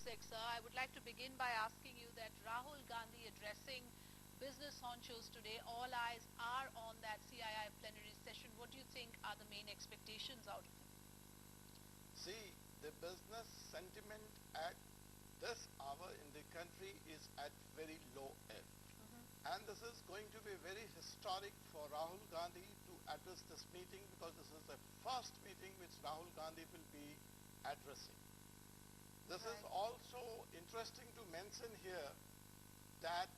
music, sir. I would like to begin by asking you that Rahul Gandhi addressing business honchos today, all eyes are on that CII plenary session. What do you think are the main expectations out of him? See, the business sentiment at this hour in the country is at very low ebb. And this is going to be very historic for Rahul Gandhi to address this meeting, because this is the first meeting which Rahul Gandhi will be addressing. This is also interesting to mention here that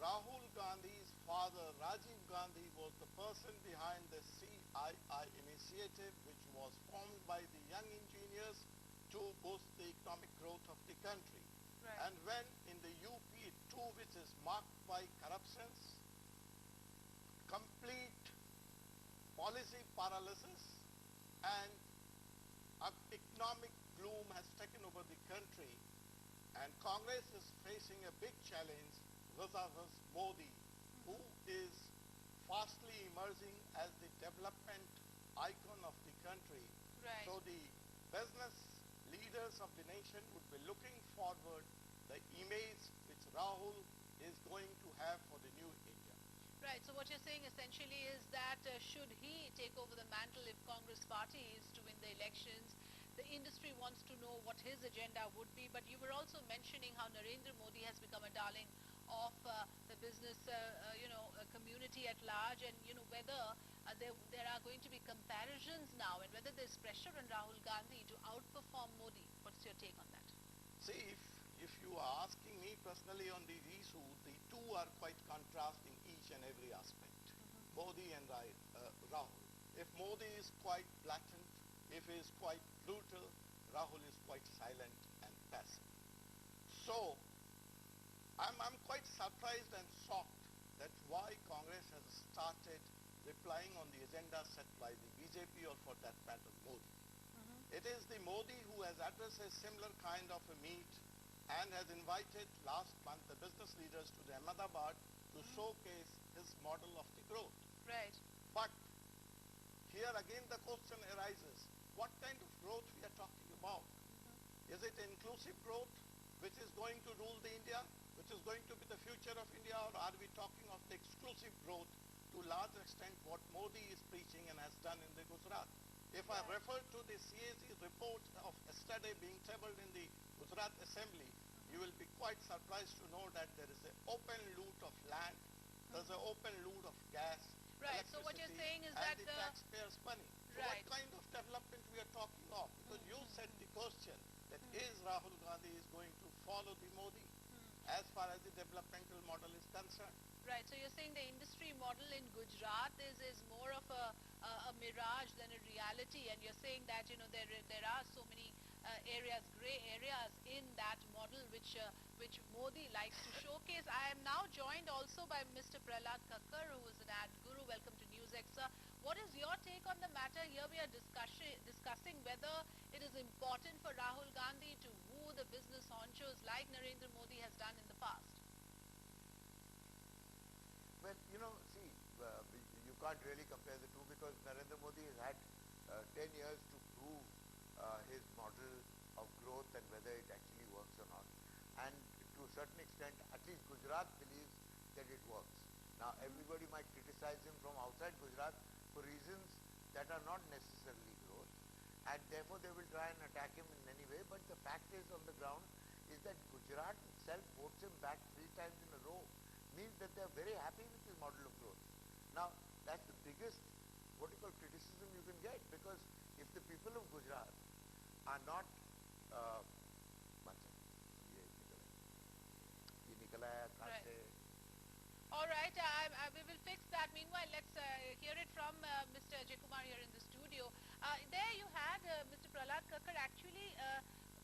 Rahul Gandhi's father, Rajiv Gandhi, was the person behind the CII initiative, which was formed by the young engineers to boost the economic growth of the country. And when in the UP2, which is marked by corruptions, complete policy paralysis, and economic gloom has taken over the country, and Congress is facing a big challenge vis-a-vis Modi, who is fastly emerging as the development icon of the country. So the business leaders of the nation would be looking forward the image which Rahul is going to have for the new India. Right. So what you're saying essentially is that should he take over the mantle if Congress party is to win the elections, the industry wants to know what his agenda would be. But you were also mentioning how Narendra Modi has become a darling of the business, community at large, and whether there are going to be comparisons now, and whether there's pressure on Rahul Gandhi to outperform Modi. What's your take on that? See, if you are asking me personally on the issue, the two are quite contrasting each and every aspect. Modi and Rahul. If Modi is quite blatant, if he is quite brutal, Rahul is quite silent and passive. So, I'm quite surprised and shocked that why Congress has started replying on the agenda set by the BJP, or for that matter Modi. It is the Modi who has addressed a similar kind of a meet and has invited last month the business leaders to the Ahmedabad to showcase his model of the growth. But here again the question arises, what kind of growth we are talking about? Is it inclusive growth which is going to rule the India, which is going to be the future of India, or are we talking of the exclusive growth to large extent what Modi is preaching and has done in the Gujarat? If I refer to the CAG report of yesterday being tabled in the Gujarat Assembly, you will be quite surprised to know that there is an open loot of land, there's an open loot of gas, So what you're saying is and that the taxpayers' money. So what kind of development we are talking of? Because you said the question that is Rahul Gandhi is going to follow the Modi as far as the developmental model is concerned. Right. So you're saying the industry model in Gujarat is more of a mirage than a reality, and you're saying that there are so many areas, gray areas in that model which Modi likes to showcase. I am now joined also by Mr. Prahlad Kakkar, who is an ad guru. Welcome to NewsX, sir. What is your take on the matter? Here we are discussing whether it is important for Rahul Gandhi to woo the business honchos like Narendra Modi has done in the past. Well, see, you can't really compare the two, because Narendra Modi has had 10 years to prove his model of growth and whether it actually works or not. And to a certain extent, at least Gujarat believes that it works. Now, everybody might criticize him from outside Gujarat for reasons that are not necessarily growth, and therefore they will try and attack him in any way. But the fact is, on the ground, is that Gujarat itself votes him back 3 times in a row. Means that they are very happy with his model of growth. Now, that's the biggest, what you call, criticism you can get, because if the people of Gujarat are not, one second, All right, we will fix that. Meanwhile, let's hear it from Mr. Ajay Kumar here in the studio. There you had Mr. Prahlad Kakkar actually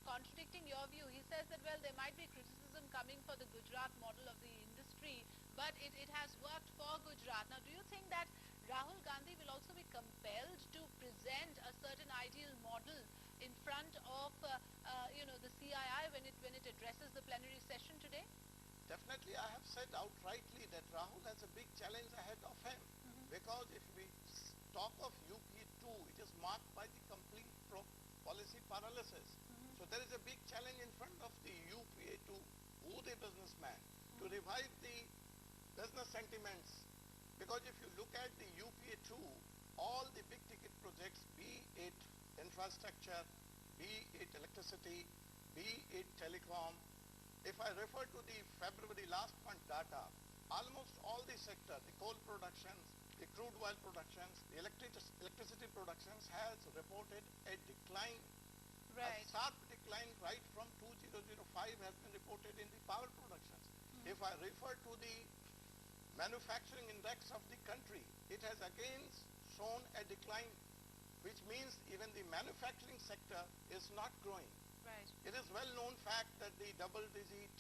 contradicting your view. He says that, well, there might be criticism coming for the Gujarat model of the industry, but it has worked for Gujarat. Now, do you think that Rahul Gandhi will also be compelled to present a certain ideal model in front of the CII when it addresses the plenary session today? Definitely, I have said outrightly that Rahul has a big challenge ahead of him, because if we talk of UP2, it is marked by the complete policy paralysis. So there is a big challenge in front of the businessman, to revive the business sentiments. Because if you look at the UPA 2, all the big ticket projects, be it infrastructure, be it electricity, be it telecom, if I refer to the February last month data, almost all the sector, the coal productions, the crude oil productions, the electricity productions has reported a decline. A Right. sharp decline right from 2005 has been reported in the power productions. If I refer to the manufacturing index of the country, it has again shown a decline, which means even the manufacturing sector is not growing. Right. It is well known fact that the double-digit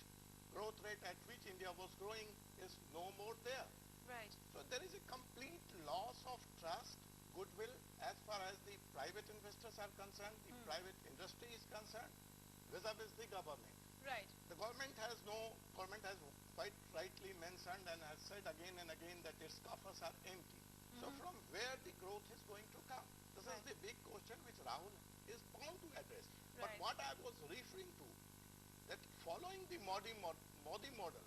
growth rate at which India was growing is no more there. Right. So there is a complete loss of trust, goodwill as far as the private investors are concerned, the private industry is concerned, vis-a-vis the government. Right. The government has quite rightly mentioned and has said again and again that its coffers are empty. So from where the growth is going to come? This is Right. the big question which Rahul is bound to address. But Right. what I was referring to, that following the Modi model,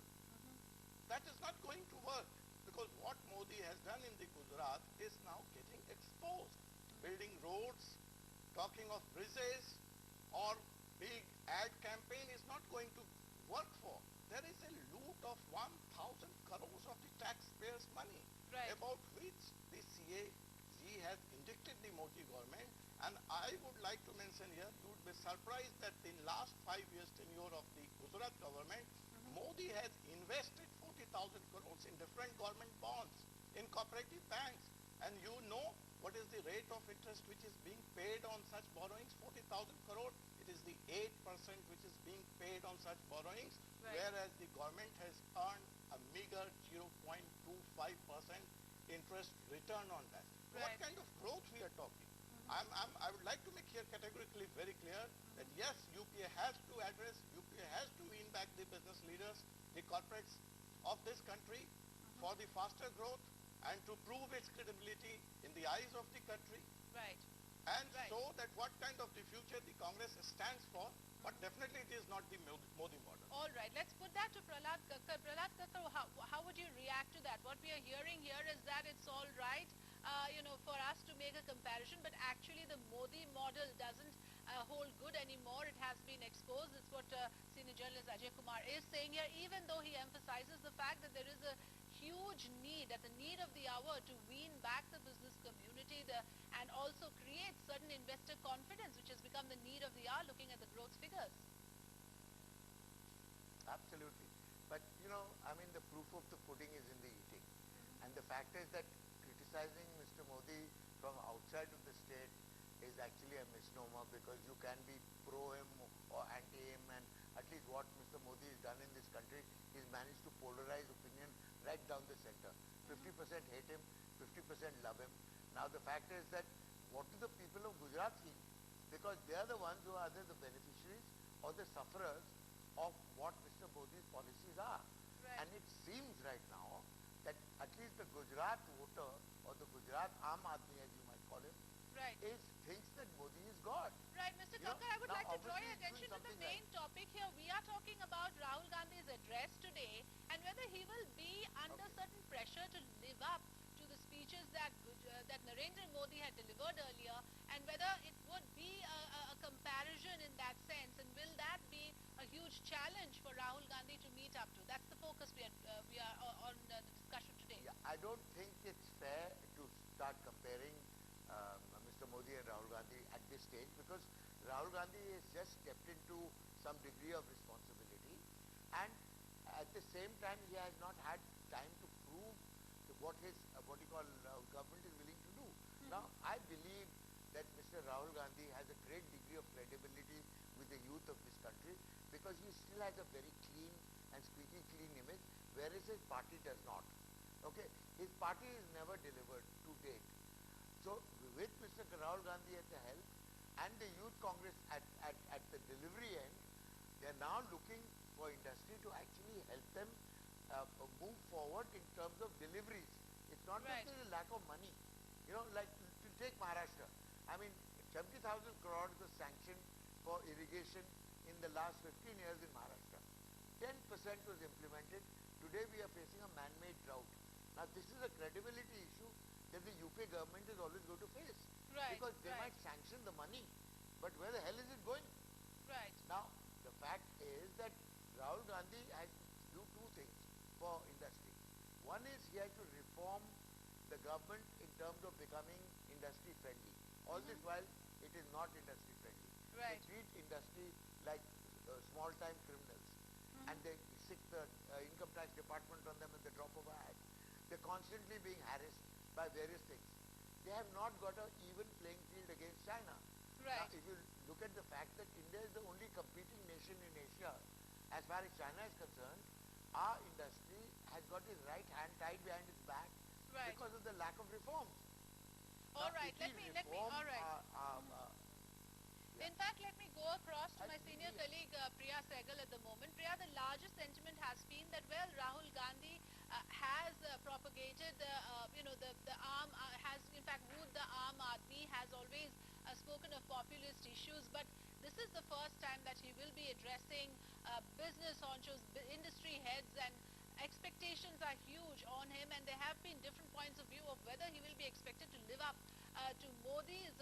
that is not going to work, because what Modi has done in the Gujarat is now getting exposed. Building roads, talking of bridges, or big ad campaign is not going to work for. There is a loot of 1,000 crores of the taxpayers' money, Right. about which the CAG has indicted the Modi government. And I would like to mention here, you would be surprised that in last 5 years tenure of the Gujarat government, Modi has invested 40,000 crores in different government bonds, in cooperative banks. And you know what is the rate of interest which is being paid on such borrowings? 40,000 crores. It is the 8% which is being paid on such borrowings, Right. whereas the government has earned a meager 0.25% interest return on that. So what Right. kind of growth we are talking? I would like to make here categorically very clear that yes, UPA has to address, UPA has to win back the business leaders, the corporates of this country for the faster growth and to prove its credibility in the eyes of the country, Right. and Right. show that what kind of the future the Congress stands for, but definitely it is not the Modi model. All right, let's put that to Prahlad Kakkar. Prahlad Kakkar, how would you react to that? What we are hearing here is that it's all right, for us to make a comparison, but actually the Modi model doesn't hold good anymore. It has been exposed. It's what senior journalist Ajay Kumar is saying here, even though he emphasizes the fact that there is a huge need, at the need of the hour, to wean back the business community and also create certain investor confidence, which has become the need of the hour looking at the growth figures. Absolutely. But, the proof of the pudding is in the eating. And the fact is that criticizing Mr. Modi from outside of the state is actually a misnomer, because you can be pro him or anti him, and at least what Mr. Modi has done in this country, he's managed to polarize opinion right down the center. 50% hate him, 50% love him. Now the fact is that what do the people of Gujarat feel? Because they are the ones who are either the beneficiaries or the sufferers of what Mr. Modi's policies are. Right. And it seems right now that at least the Gujarat voter, or the Gujarat Aam Aadmi as you might call him, Right. thinks that Modi is God. Right, Mr. You know, Kakkar, I would now like to draw obviously your he's doing attention to the something main right. topic here. We are talking about Rahul Gandhi's address today and whether he will be under Okay. certain pressure to live up to the speeches that Narendra Modi had delivered earlier, and whether it would be a comparison in that sense, and will that be a huge challenge for Rahul Gandhi to meet up to? That's the focus we are on the discussion today. Yeah, I don't think it's fair to start comparing Mr. Modi and Rahul Gandhi at this stage, because Rahul Gandhi has just stepped into some degree of responsibility, and at the same time he has not had time to prove what his government is willing to do. Now I believe that Mr. Rahul Gandhi has a great degree of credibility with the youth of this country, because he still has a very clean and squeaky clean image, whereas his party does not. Okay, his party is never delivered to date. So with Mr. Rahul Gandhi at the helm and the Youth Congress at the delivery end, they are now looking for industry to actually help them move forward in terms of deliveries. It's not Right. that there is a lack of money. Like to take Maharashtra. 70,000 crores was sanctioned for irrigation in the last 15 years in Maharashtra. 10% was implemented. Today we are facing a man-made drought. Now this is a credibility issue that the UP government is always going to face, Right, because they right, might sanction the money, but where the hell is it going? right. Now the fact is that Rahul Gandhi has to do two things for industry. One is he has to reform the government in terms of becoming industry friendly. All this while it is not industry friendly. They Right. treat industry like small time criminals, and they stick the income tax department on them at the drop of a hat. They're constantly being harassed by various things. They have not got an even playing field against China. Now, Right. if you look at the fact that India is the only competing nation in Asia, as far as China is concerned, our industry has got its right hand tied behind its back Right. because of the lack of reforms. All Now, right. if we reform All right. yeah, In fact, let me go across to and my senior we, colleague Priya Sehgal at the moment. Priya, the largest sentiment has been that, well, Rahul Gandhi has propagated, the arm, has in fact wooed the Aam Aadmi, has always spoken of populist issues, but this is the first time that he will be addressing business honchos, industry heads, and expectations are huge on him, and there have been different points of view of whether he will be expected to live up to Modi's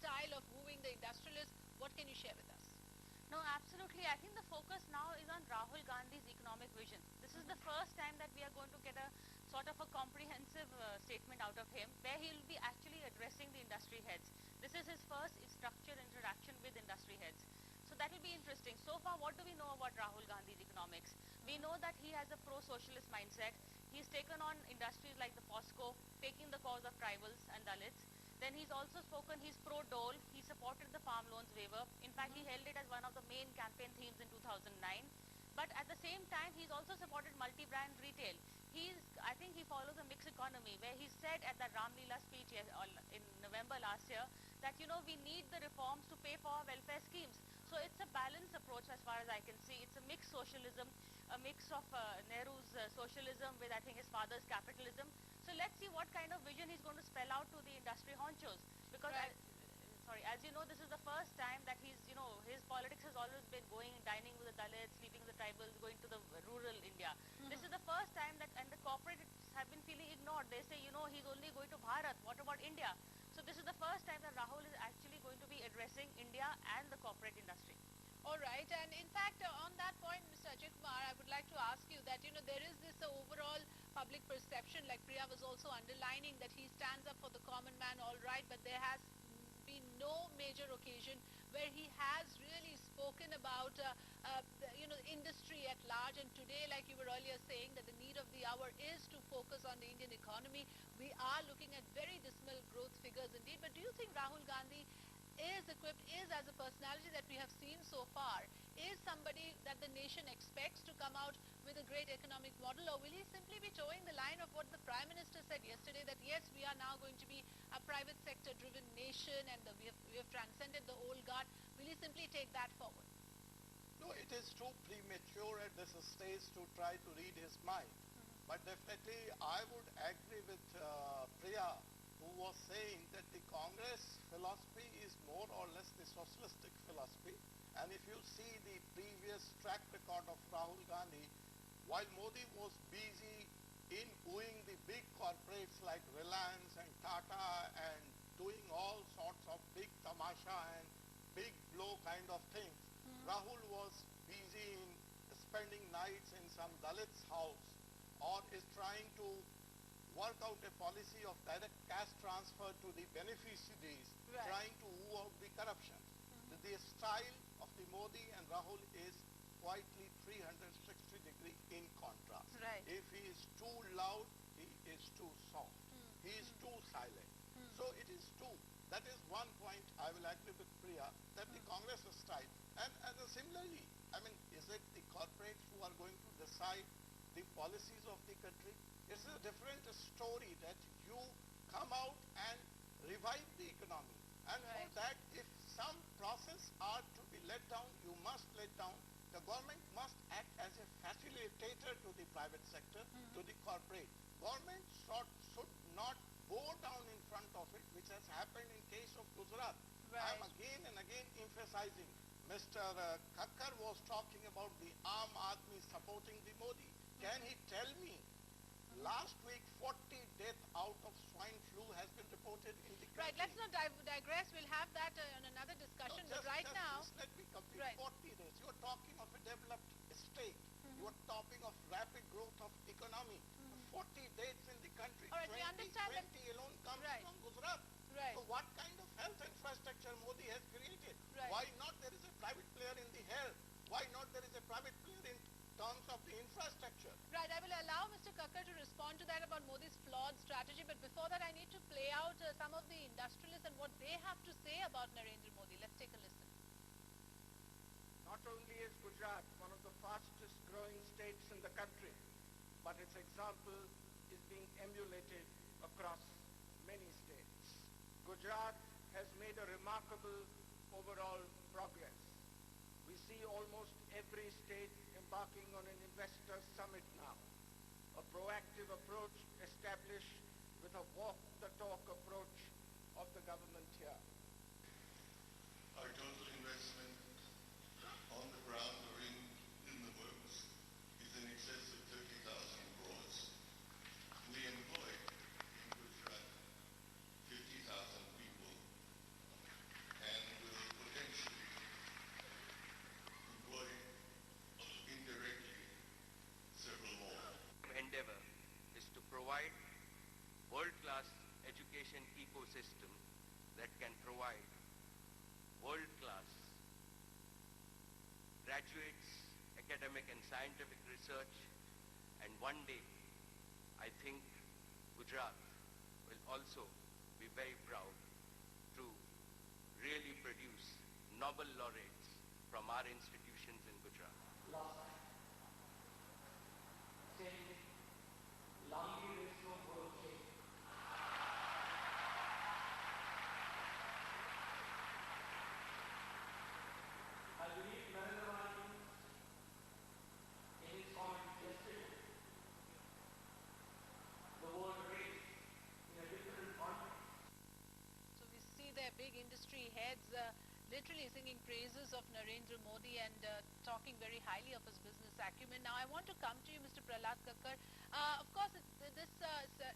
style of wooing the industrialists. What can you share with us? No, absolutely. I think the focus now is on Rahul Gandhi's economic vision. This is the first time that we are going to get a sort of a comprehensive statement out of him, where he will be actually addressing the industry heads. This is his first structured interaction with industry heads. So that will be interesting. So far, what do we know about Rahul Gandhi's economics? We know that he has a pro-socialist mindset. He's taken on industries like the POSCO, taking the cause of tribals and Dalits. Then he's also spoken, he's pro-dole, he supported the farm loans waiver. In fact, he held it as one of the main campaign themes in 2009. But at the same time, he's also supported multi-brand retail. I think he follows a mixed economy, where he said at that Ram Leela speech in November last year that, we need the reforms to pay for our welfare schemes. So it's a balanced approach as far as I can see. It's a mixed socialism, a mix of Nehru's socialism with, I think, his father's capitalism. So let's see what kind of vision he's going to spell out to the industry honchos. Because, Right. as you know, this is the first time that his politics has always been going, dining with the Dalits, sleeping with the tribals, going to the rural India. This is the first time that, and the corporates have been feeling ignored. They say, he's only going to Bharat. What about India? So this is the first time that Rahul is actually going to be addressing India and the corporate industry. All right, and in fact, on that point, Mr. Ajay Kumar, I would like to ask you that, there is this overall public perception, like Priya was also underlining, that he stands up for the common man, all right, but there has been no major occasion where he has really spoken about, industry at large. And today, like you were earlier saying, that the need of the hour is to focus on the Indian economy. We are looking at very dismal growth figures indeed. But do you think Rahul Gandhi is equipped, is as a personality that we have seen so far, is somebody that the nation expects to come out with a great economic model, or will he simply be towing the line of what the Prime Minister said yesterday, that yes, we are now going to be a private sector driven nation, and we have transcended the old guard? Will he simply take that forward? No, it is too premature at this stage to try to read his mind. But definitely I would agree with Priya, who was saying that the Congress philosophy is more or less the socialistic philosophy. And if you see the previous track record of Rahul Gandhi, while Modi was busy in wooing the big corporates like Reliance and Tata and doing all sorts of big tamasha and big blow kind of things, Rahul was busy in spending nights in some Dalit's house, or is trying to work out a policy of direct cash transfer to the beneficiaries, Right. trying to woo out the corruption. The style of the Modi and Rahul is quietly 360-degree in contrast. Right. If he is too loud, he is too soft. He is too silent. So it is two. That is one point I will agree with Priya, that the Congress style. And similarly, I mean, is it the corporates who are going to decide the policies of the country? It's a different story that you come out and revive the economy. And for Right. that, if some process are to be let down, you must let down. The government must act as a facilitator to the private sector, to the corporate. Government should not bow down in front of it, which has happened in case of Gujarat. I am Right. again and again emphasizing, Mr. Kakkar was talking about the Aam Aadmi supporting the Modi. Can he tell me, last week 40 deaths out of swine flu has been reported in the country. Right, let's not digress. We'll have that on another discussion. No, But right now, just let me complete. Right. 40 days. You are talking of a developed state. You are talking of rapid growth of economy. 40 dates in the country. All right, we understand that- 20 alone comes Right. from Gujarat. Right. So what kind of health infrastructure Modi has created? Right. Why not there is a private player in the health? Why not there is a private player in terms of the infrastructure? right, I will allow Mr. Kakkar to respond to that about Modi's flawed strategy. But before that, I need to play out some of the industrialists and what they have to say about Narendra Modi. Let's take a listen. Not only is Gujarat one of the fastest growing states in the country, but its example is being emulated across many states. Gujarat has made a remarkable overall progress. We see almost every state embarking on an investor summit now, a proactive approach established with a walk-the-talk approach of the government here. Our total investment on the ground or in the works is in excess of 30,000 crores. We employ in Gujarat 50,000 people and will potentially employ indirectly several more. Endeavor is to provide world-class education ecosystem that can provide world-class graduates, academic and scientific research, and one day I think Gujarat will also be very proud to really produce Nobel laureates from our institutions in Gujarat. So we see their big industry heads literally singing praises of Narendra Modi and talking very highly of his business acumen. Now I want to come to you, Mr. Prahlad Kakkar. Of course, this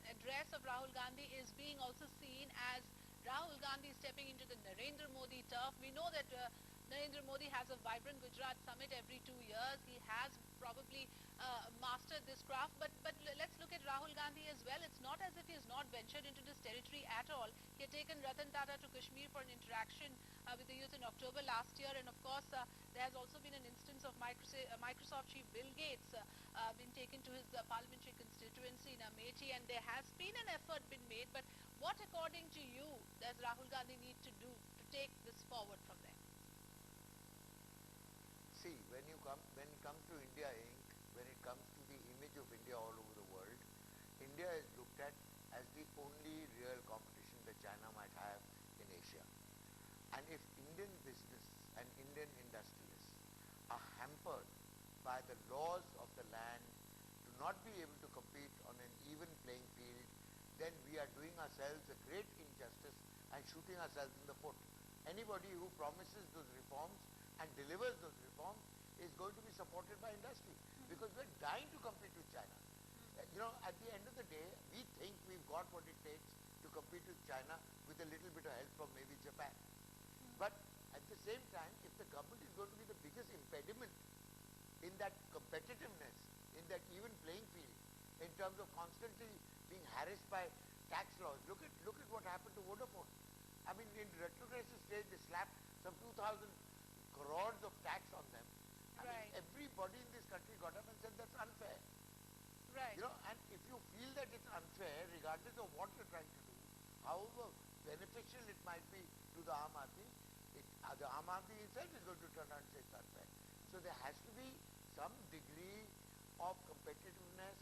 address of Rahul Gandhi is being also seen as Rahul Gandhi stepping into the Narendra Modi turf. We know that Narendra Modi has a vibrant Gujarat summit every 2 years. He has probably mastered this craft. But let's look at Rahul Gandhi as well. It's not as if he has not ventured into this territory at all. He had taken Ratan Tata to Kashmir for an interaction with the youth in October last year. And of course, there has also been an instance of Microsoft chief Bill Gates been taken to his parliamentary constituency in Amethi. And there has been an effort been made. But what, according to you, does Rahul Gandhi need to do to take this forward from there? See, when it comes to India Inc., when it comes to the image of India all over the world, India is looked at as the only real competition that China might have in Asia. And if Indian business and Indian industrialists are hampered by the laws of the land to not be able to compete on an even playing field, then we are doing ourselves a great injustice and shooting ourselves in the foot. Anybody who promises those reforms and delivers those reforms is going to be supported by industry, because we're dying to compete with China. You know, at the end of the day, we think we've got what it takes to compete with China with a little bit of help from maybe Japan. But at the same time, if the government is going to be the biggest impediment in that competitiveness, in that even playing field, in terms of constantly being harassed by tax laws, look at what happened to Vodafone. I mean, in retrogressive stage, they slapped some 2,000 crores of tax on them. I mean, everybody in this country got up and said that's unfair. Right. You know, and if you feel that it's unfair, regardless of what you're trying to do, however beneficial it might be to the Aam Aadmi, the Aam Aadmi itself is going to turn around and say it's unfair. So there has to be some degree of competitiveness,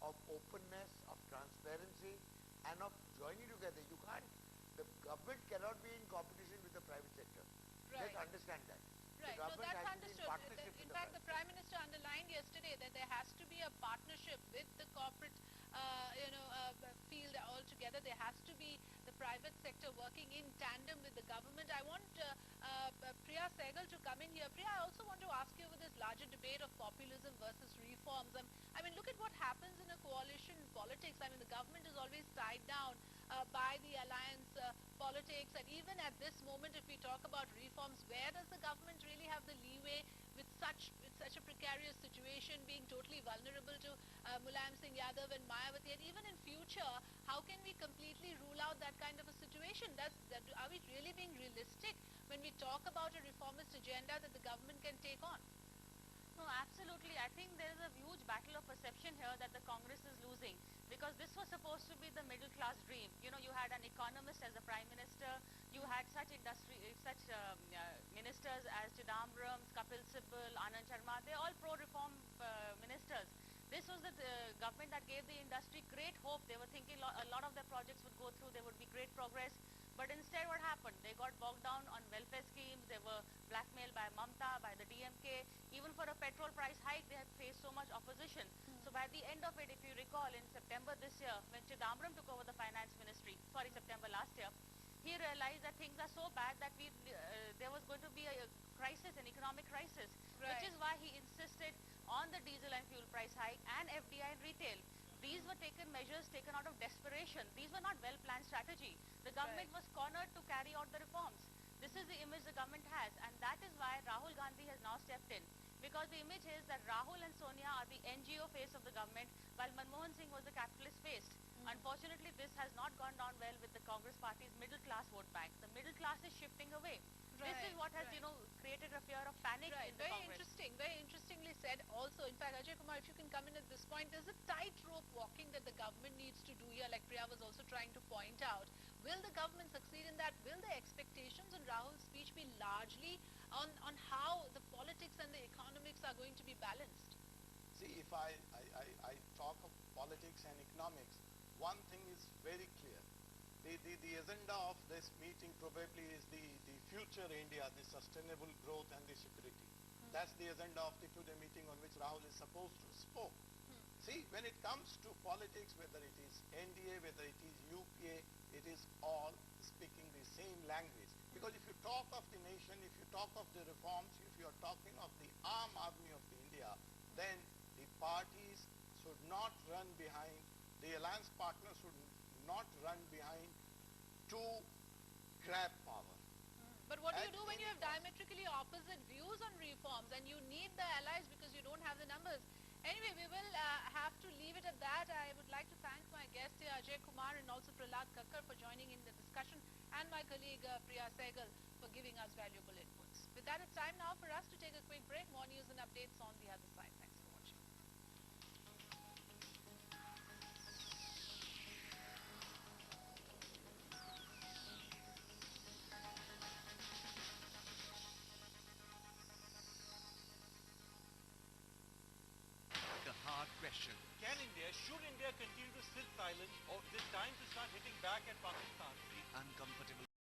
of openness, of transparency, and of joining together. You can't, the government cannot be in competition with the private sector. Right. Let's understand that. Right, The so government that's has to be in understood. partnership In with fact, the the Prime Minister underlined yesterday that there has to be a partnership with the corporate, field altogether. There has to be the private sector working in tandem with the government. I want Priya Sehgal to come in here. Priya, I also want to ask you over this larger debate of populism versus reforms. I mean, look at what happens in a coalition politics. I mean, the government is always tied down by the alliance politics, and even at this moment, if we talk about reforms, where does the government really have the leeway with such a precarious situation, being totally vulnerable to Mulayam Singh Yadav and Mayawati, and even in future, how can we completely rule out that kind of a situation? Are we really being realistic when we talk about a reformist agenda that the government can take on? No, absolutely. I think there is a huge battle of perception here that the Congress is losing, because this was supposed to be the middle class dream. You know, you had an economist as the prime minister, you had such ministers as Chidambaram, Kapil Sibal, Anand Sharma. They're all pro-reform ministers. This was the government that gave the industry great hope. They were thinking a lot of their projects would go through, there would be great progress. But instead what happened? They got bogged down on welfare schemes, they were blackmailed by Mamta, by the DMK. Even for a petrol price hike, they had faced so much opposition. So by the end of it, if you recall, in September this year, when Chidambaram took over the finance ministry, September last year, he realized that things are so bad that there was going to be a crisis, an economic crisis, which is why he insisted on the diesel and fuel price hike and FDI in retail. These were measures taken out of desperation. These were not well-planned strategy. The government was cornered to carry out the reforms. This is the image the government has, and that is why Rahul Gandhi has now stepped in. Because the image is that Rahul and Sonia are the NGO face of the government, while Manmohan Singh was the capitalist face. Unfortunately, this has not gone down well with the Congress party's middle class vote bank. The middle class is shifting away. This is what has, created a fear of panic in the Congress. Very interestingly said also. In fact, Ajay Kumar, if you can come in at this point, there's a tightrope walking that the government needs to do here, like Priya was also trying to point out. Will the government succeed in that? Will the expectations on Rahul's speech be largely on how the politics and the economics are going to be balanced? See, if I talk of politics and economics, one thing is very clear. The agenda of this meeting probably is the future India, the sustainable growth and the security. That's the agenda of the today meeting on which Rahul is supposed to speak. See, when it comes to politics, whether it is NDA, whether it is UPA, it is all speaking the same language. Because if you talk of the nation, if you talk of the reforms, if you are talking of the armed army of the India, then the parties should not run behind, the alliance partners should not run behind to grab power. But what do you do when you have diametrically opposite views on reforms and you need the allies because you don't have the numbers? Anyway, we will have to leave it at that. I would like to thank my guests here, Ajay Kumar and also Prahlad Kakkar, for joining in the discussion, and my colleague Priya Sehgal for giving us valuable inputs. With that, it's time now for us to take a quick break. More news and updates on the other side. Thanks for watching. The hard question. Should India continue to sit silent, or is it time to start hitting back at Pakistan? The uncomfortable